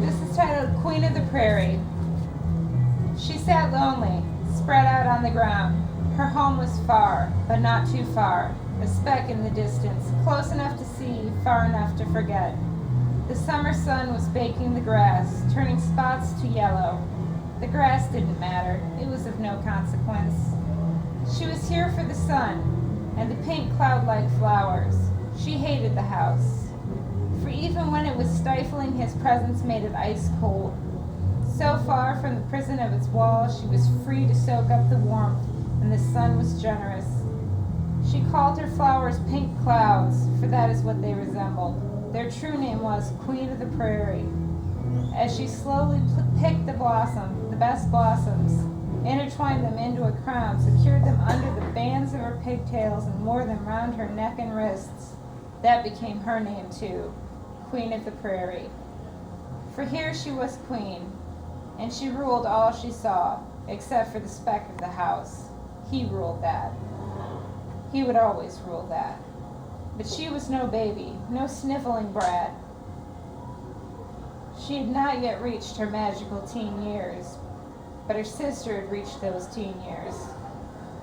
This is titled Queen of the Prairie. She sat lonely, spread out on the ground. Her home was far, but not too far, a speck in the distance, close enough to see, far enough to forget. The summer sun was baking the grass, turning spots to yellow. The grass didn't matter, it was of no consequence. She was here for the sun and the pink cloud-like flowers. She hated the house, for even when it was stifling, his presence made it ice cold. So far from the prison of its walls, she was free to soak up the warmth, and the sun was generous. She called her flowers pink clouds, for that is what they resembled. Their true name was Queen of the Prairie. As she slowly picked the best blossoms, intertwined them into a crown, secured them under the bands of her pigtails, and wore them round her neck and wrists, that became her name too, Queen of the Prairie. For here she was queen, and she ruled all she saw, except for the speck of the house. He ruled that. He would always rule that. But she was no baby, no sniveling brat. She had not yet reached her magical teen years, but her sister had reached those teen years.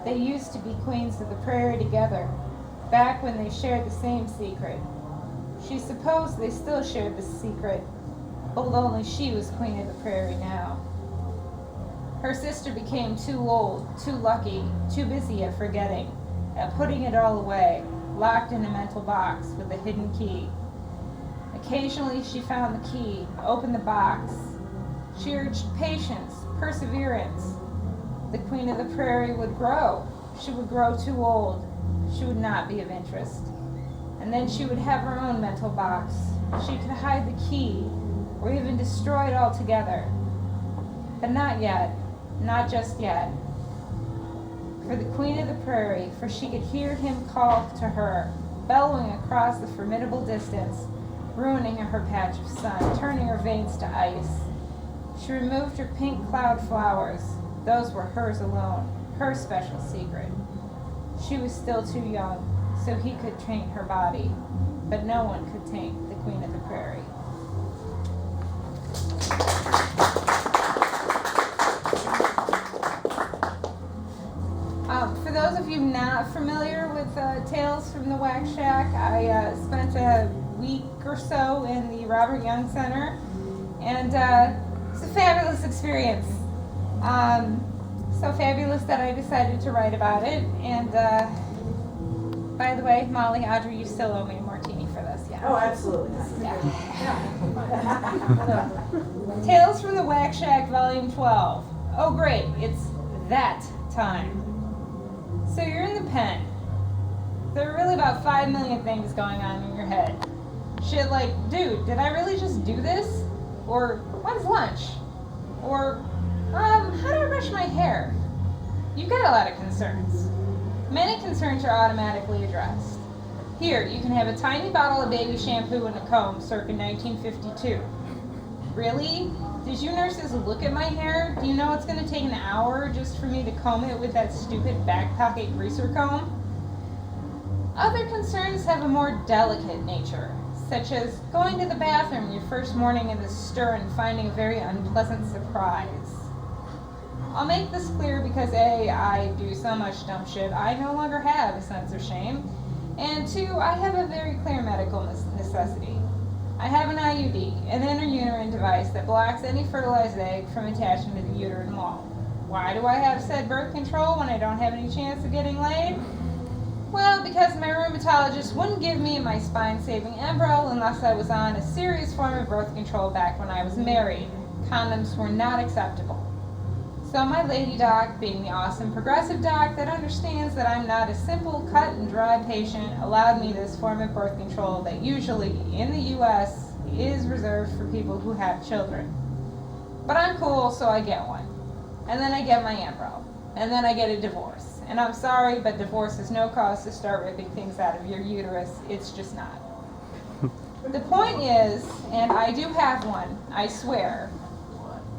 They used to be queens of the prairie together, back when they shared the same secret. She supposed they still shared the secret, but only she was queen of the prairie now. Her sister became too old, too lucky, too busy at forgetting, at putting it all away, locked in a mental box with a hidden key. Occasionally she found the key, opened the box. She urged patience, perseverance. The queen of the prairie would grow. She would grow too old. She would not be of interest. And then she would have her own mental box. She could hide the key, or even destroy it altogether. But not yet, not just yet. For the queen of the prairie, for she could hear him call to her, bellowing across the formidable distance, ruining her patch of sun, turning her veins to ice. She removed her pink cloud flowers. Those were hers alone, her special secret. She was still too young, so he could taint her body, but no one could taint the queen of the prairie. For those of you not familiar with Tales from the Wax Shack, I spent a week or so in the Robert Young Center, and it's a fabulous experience. So fabulous that I decided to write about it. And by the way, Molly, Audrey, you still owe me a martini for this, yeah? Oh, absolutely. Yeah. Tales from the Wax Shack, Volume 12. Oh, great, it's that time. So you're in the pen. There are really about 5 million things going on in your head. Shit like, dude, did I really just do this? Or, when's lunch? Or, how do I brush my hair? You've got a lot of concerns. Many concerns are automatically addressed. Here, you can have a tiny bottle of baby shampoo and a comb circa 1952. Really? Did you nurses look at my hair? Do you know it's going to take an hour just for me to comb it with that stupid back pocket greaser comb? Other concerns have a more delicate nature, such as going to the bathroom your first morning in the stir and finding a very unpleasant surprise. I'll make this clear because A, I do so much dumb shit I no longer have a sense of shame, and 2, I have a very clear medical necessity. I have an IUD, an intrauterine device that blocks any fertilized egg from attaching to the uterine wall. Why do I have said birth control when I don't have any chance of getting laid? Well, because my rheumatologist wouldn't give me my spine-saving Enbrel unless I was on a serious form of birth control back when I was married. Condoms were not acceptable. So my lady doc, being the awesome progressive doc that understands that I'm not a simple cut and dry patient, allowed me this form of birth control that usually, in the US, is reserved for people who have children. But I'm cool, so I get one. And then I get my Enbrel. And then I get a divorce. And I'm sorry, but divorce is no cause to start ripping things out of your uterus. It's just not. The point is, and I do have one, I swear,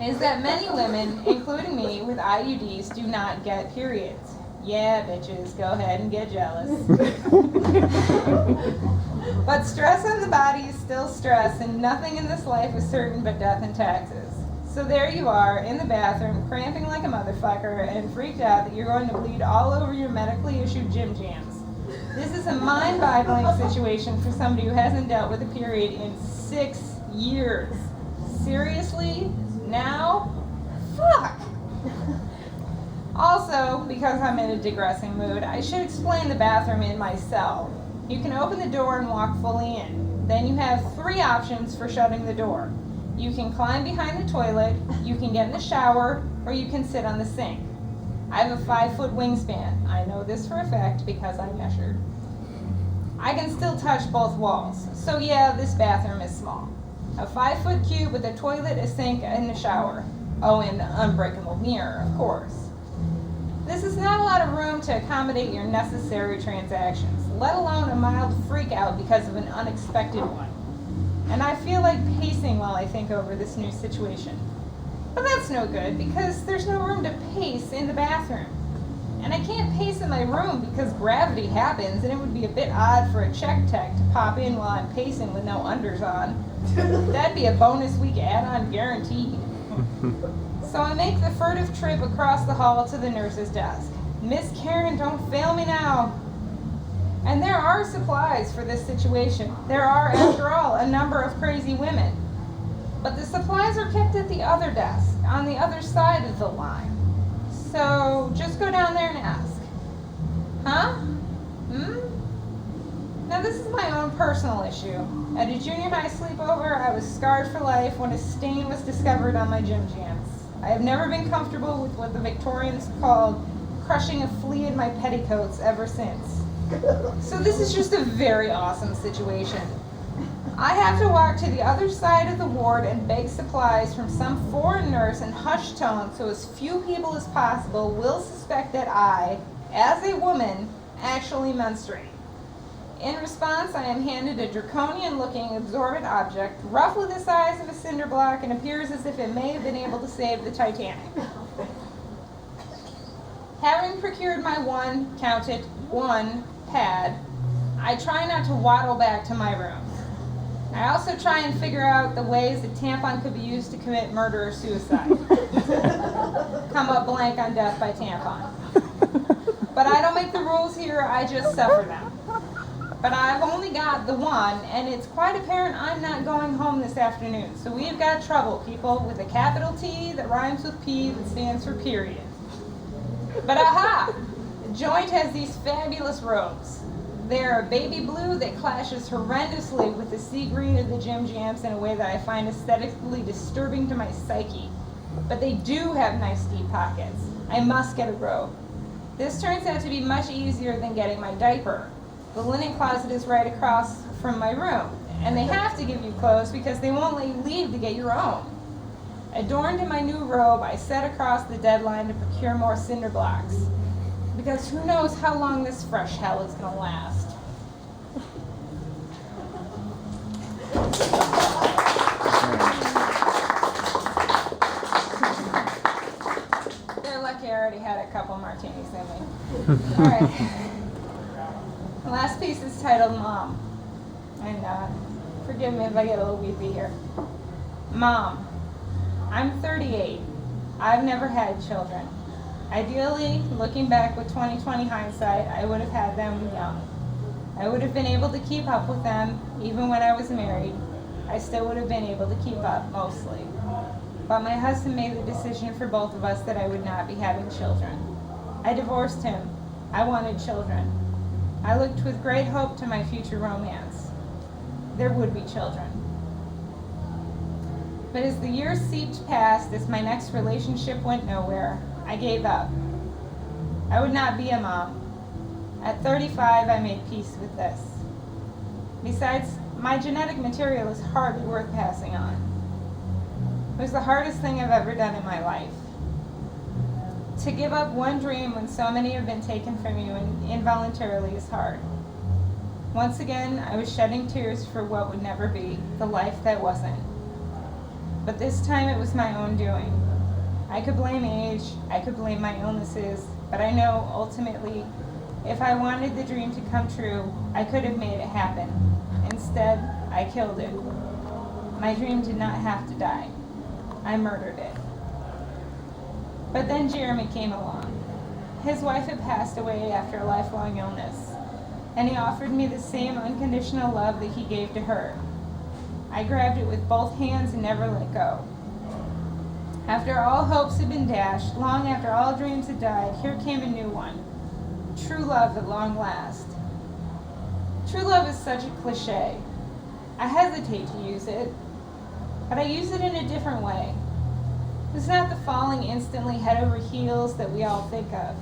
is that many women, including me, with IUDs do not get periods. Yeah, bitches, go ahead and get jealous. But stress on the body is still stress, and nothing in this life is certain but death and taxes. So there you are, in the bathroom, cramping like a motherfucker, and freaked out that you're going to bleed all over your medically issued gym jams. This is a mind-boggling situation for somebody who hasn't dealt with a period in 6 years. Seriously? Now? Fuck! Also, because I'm in a digressing mood, I should explain the bathroom in my cell. You can open the door and walk fully in. Then you have 3 options for shutting the door. You can climb behind the toilet, you can get in the shower, or you can sit on the sink. I have a 5-foot wingspan. I know this for a fact because I measured. I can still touch both walls. So yeah, this bathroom is small. A 5-foot cube with a toilet, a sink, and a shower. Oh, and the unbreakable mirror, of course. This is not a lot of room to accommodate your necessary transactions, let alone a mild freak out because of an unexpected one. And I feel like pacing while I think over this new situation. But that's no good because there's no room to pace in the bathroom. And I can't pace in my room because gravity happens and it would be a bit odd for a check tech to pop in while I'm pacing with no unders on. That'd be a bonus week add-on guaranteed. So I make the furtive trip across the hall to the nurse's desk. Miss Karen, don't fail me now. And there are supplies for this situation. There are, after all, a number of crazy women. But the supplies are kept at the other desk, on the other side of the line. So just go down there and ask. Huh? Now this is my own personal issue. At a junior high sleepover, I was scarred for life when a stain was discovered on my gym jams. I have never been comfortable with what the Victorians called crushing a flea in my petticoats ever since. So this is just a very awesome situation. I have to walk to the other side of the ward and beg supplies from some foreign nurse in hushed tones so as few people as possible will suspect that I, as a woman, actually menstruate. In response, I am handed a draconian-looking absorbent object, roughly the size of a cinder block, and appears as if it may have been able to save the Titanic. Having procured my count it, one pad, I try not to waddle back to my room. I also try and figure out the ways that tampon could be used to commit murder or suicide. Come up blank on death by tampon. But I don't make the rules here, I just suffer them. But I've only got the one, and it's quite apparent I'm not going home this afternoon. So we've got trouble, people, with a capital T that rhymes with P that stands for period. But aha! The joint has these fabulous robes. They're a baby blue that clashes horrendously with the sea green of the gym jams in a way that I find aesthetically disturbing to my psyche. But they do have nice deep pockets. I must get a robe. This turns out to be much easier than getting my diaper. The linen closet is right across from my room, and they have to give you clothes because they won't let you leave to get your own. Adorned in my new robe, I set across the deadline to procure more cinder blocks, because who knows how long this fresh hell is going to last. They're lucky I already had a couple martinis in me. All right. The last piece is titled Mom. And forgive me if I get a little weepy here. Mom, I'm 38. I've never had children. Ideally, looking back with 20/20 hindsight, I would have had them young. I would have been able to keep up with them even when I was married. I still would have been able to keep up, mostly. But my husband made the decision for both of us that I would not be having children. I divorced him. I wanted children. I looked with great hope to my future romance. There would be children. But as the years seeped past, as my next relationship went nowhere, I gave up. I would not be a mom. At 35, I made peace with this. Besides, my genetic material is hardly worth passing on. It was the hardest thing I've ever done in my life. To give up one dream when so many have been taken from you involuntarily is hard. Once again, I was shedding tears for what would never be, the life that wasn't. But this time it was my own doing. I could blame age, I could blame my illnesses, but I know ultimately, if I wanted the dream to come true, I could have made it happen. Instead, I killed it. My dream did not have to die. I murdered it. But then Jeremy came along. His wife had passed away after a lifelong illness, and he offered me the same unconditional love that he gave to her. I grabbed it with both hands and never let go. After all hopes had been dashed, long after all dreams had died, here came a new one. True love at long last. True love is such a cliche. I hesitate to use it, but I use it in a different way. It's not the falling instantly head over heels that we all think of.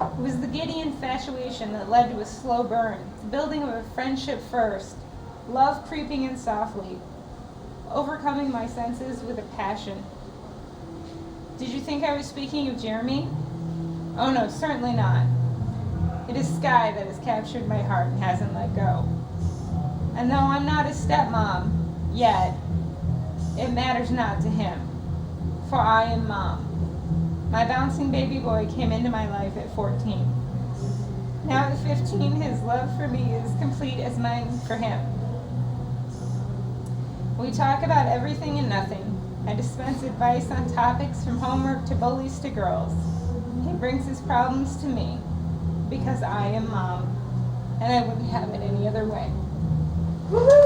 It was the giddy infatuation that led to a slow burn, the building of a friendship first, love creeping in softly, overcoming my senses with a passion. Did you think I was speaking of Jeremy? Oh no, certainly not. It is Sky that has captured my heart and hasn't let go. And though I'm not a stepmom yet, it matters not to him, for I am Mom. My bouncing baby boy came into my life at 14. Now at 15, his love for me is complete as mine for him. We talk about everything and nothing. I dispense advice on topics from homework to bullies to girls. He brings his problems to me because I am Mom, and I wouldn't have it any other way. Woo-hoo!